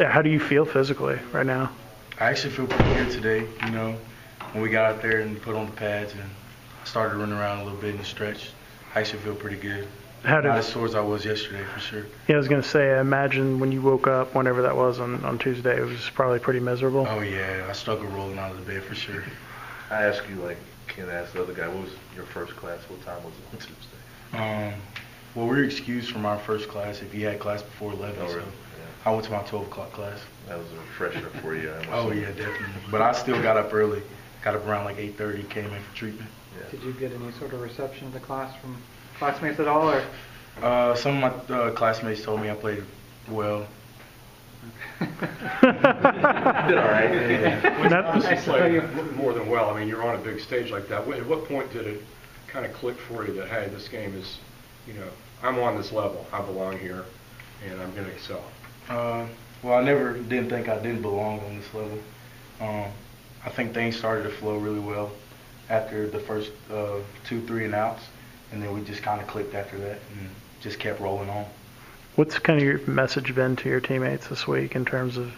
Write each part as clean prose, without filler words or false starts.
How do you feel physically right now? I actually feel pretty good today. You know, when we got out there and put on the pads and started running around a little bit in the stretch, I actually feel pretty good. Not as sore as I was yesterday, for sure. Yeah, I was going to say, I imagine when you woke up, whenever that was on Tuesday, it was probably pretty miserable. Oh, yeah. I struggled rolling out of the bed, for sure. I asked you, like Ken asked the other guy, what was your first class? What time was it on Tuesday? Well, we were excused from our first class if you had class before 11, Oh, so really? I went to my 12 o'clock class. That was a refresher for you. Oh, yeah, definitely. But I still got up early. Got up around like 8:30, came in for treatment. Yeah. Did you get any sort of reception of the class from classmates at all? Or? Some of my classmates told me I played well. Did all right. Yeah. Obviously played more than well. I mean, you're on a big stage like that. At what point did it kind of click for you that, hey, this game is, you know, I'm on this level, I belong here, and I'm going to excel? Well, I never didn't think I didn't belong on this level. I think things started to flow really well after the first 2, 3 and outs, and then we just kind of clicked after that and just kept rolling on. What's kind of your message been to your teammates this week in terms of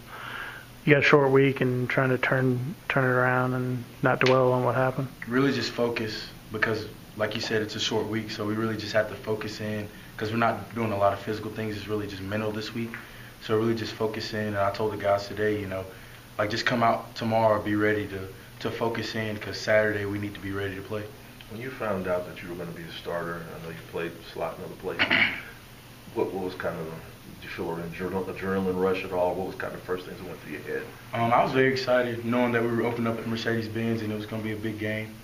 you got a short week and trying to turn it around and not dwell on what happened? Really just focus because, like you said, it's a short week, so we really just have to focus in because we're not doing a lot of physical things. It's really just mental this week. So really just focus in, and I told the guys today, you know, like just come out tomorrow, be ready to focus in because Saturday we need to be ready to play. When you found out that you were going to be the starter, I know you played slot in other places, what was kind of, did you feel an adrenaline rush at all? What was kind of the first things that went through your head? I was very excited knowing that we were opening up at Mercedes-Benz and it was going to be a big game.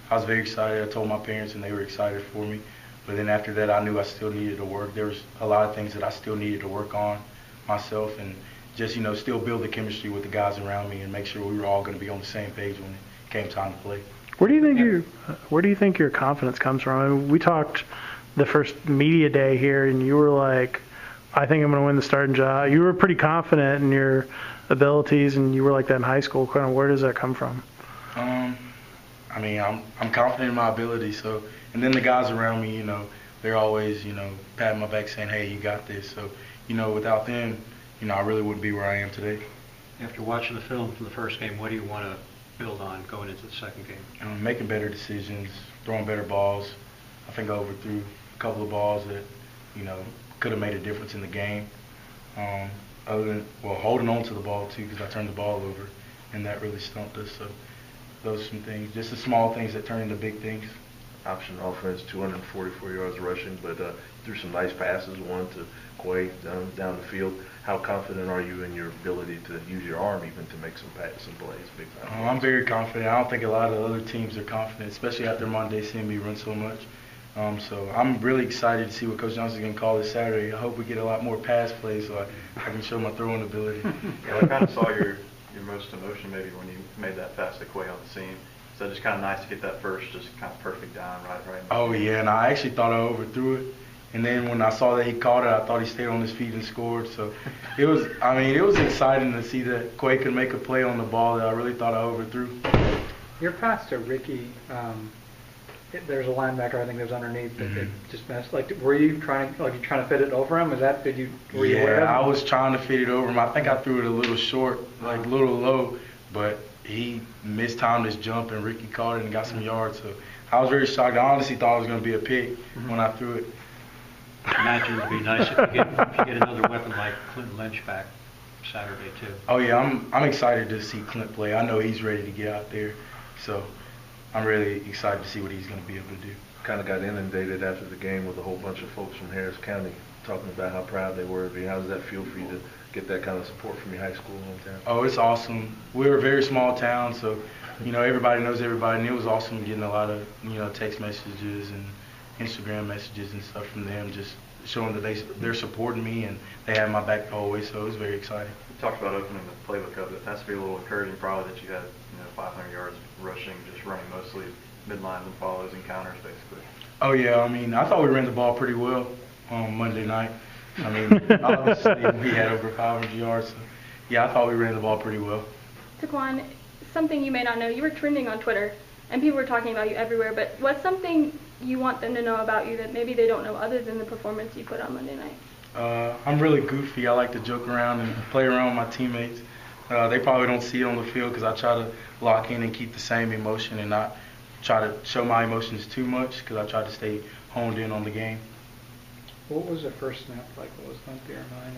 I was very excited. I told my parents and they were excited for me. But then after that, I knew I still needed to work. There was a lot of things that I still needed to work on myself and just, you know, still build the chemistry with the guys around me and make sure we were all going to be on the same page when it came time to play. Where do you think your confidence comes from? I mean, we talked the first media day here, and you were like, "I think I'm going to win the starting job." You were pretty confident in your abilities, and you were like that in high school. Kind of, where does that come from? I mean, I'm confident in my ability. So, and then the guys around me, you know, they're always, you know, patting my back, saying, "Hey, you got this." So, you know, without them, you know, I really wouldn't be where I am today. After watching the film from the first game, what do you want to build on going into the second game? Making better decisions, throwing better balls. I think I overthrew a couple of balls that, you know, could have made a difference in the game. Other than, well, holding on to the ball too, because I turned the ball over, and that really stumped us. So those are some things, just the small things that turn into big things. Option offense, 244 yards rushing, but threw some nice passes, one to Quay down the field. How confident are you in your ability to use your arm even to make some plays, big time? I'm very confident. I don't think a lot of other teams are confident, especially after Monday seeing me run so much. So I'm really excited to see what Coach Johnson's going to call this Saturday. I hope we get a lot more pass plays so I can show my throwing ability. Yeah, I kind of saw your most emotion maybe when you made that pass to Quay on the seam. So just kind of nice to get that first, just kind of perfect down right. Oh yeah, and I actually thought I overthrew it, and then when I saw that he caught it, I thought he stayed on his feet and scored. So it was, I mean, it was exciting to see that Quay could make a play on the ball that I really thought I overthrew. Your pass to Ricky, there's a linebacker I think that was underneath that just messed. Like, were you trying to fit it over him? Were you aware of him? I was trying to fit it over him. I think I threw it a little short, like a little low, but he mistimed his jump and Ricky caught it and got some yards. So I was very shocked. I honestly thought it was going to be a pick when I threw it. Imagine it would be nice if you get another weapon like Clinton Lynch back Saturday too. Oh yeah, I'm excited to see Clint play. I know he's ready to get out there, so I'm really excited to see what he's going to be able to do. Kind of got inundated after the game with a whole bunch of folks from Harris County talking about how proud they were of you. How does that feel for you to get that kind of support from your high school hometown? Oh, it's awesome. We're a very small town, so you know everybody knows everybody, and it was awesome getting a lot of text messages and Instagram messages and stuff from them, just showing that they're supporting me and they have my back the whole way. So it was very exciting. You talked about opening the playbook up. It has to be a little encouraging, probably, that you had 500 yards rushing, just running mostly midlines and follows and counters, basically. Oh yeah, I mean, I thought we ran the ball pretty well on Monday night. I mean, obviously we had over 500 yards. So yeah, I thought we ran the ball pretty well. TaQuon, something you may not know, you were trending on Twitter, and people were talking about you everywhere, but what's something you want them to know about you that maybe they don't know other than the performance you put on Monday night? I'm really goofy. I like to joke around and play around with my teammates. They probably don't see it on the field because I try to lock in and keep the same emotion and not try to show my emotions too much because I try to stay honed in on the game. What was the first snap like? What was going through your mind?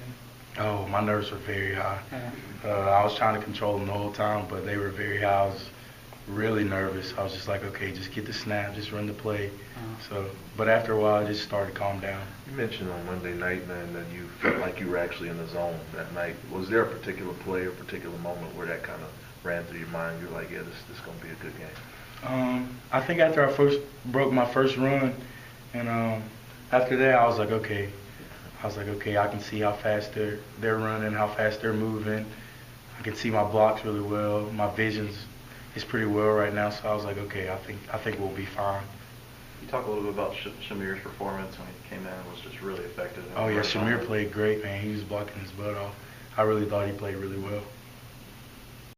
Oh, my nerves were very high. Yeah. I was trying to control them the whole time, but they were very high. I was really nervous. I was just like, okay, just get the snap, just run the play. But after a while, I just started to calm down. You mentioned on Monday night, man, that you felt like you were actually in the zone that night. Was there a particular play or particular moment where that kind of ran through your mind? You're like, yeah, this is going to be a good game. I think after I broke my first run, and after that, I was like, okay, I can see how fast they're running, how fast they're moving. I can see my blocks really well. My vision's is pretty well right now, so I was like, okay, I think we'll be fine. You talk a little bit about Shamir's performance when he came in and was just really effective. Oh yeah, Shamir played great, man. He was blocking his butt off. I really thought he played really well.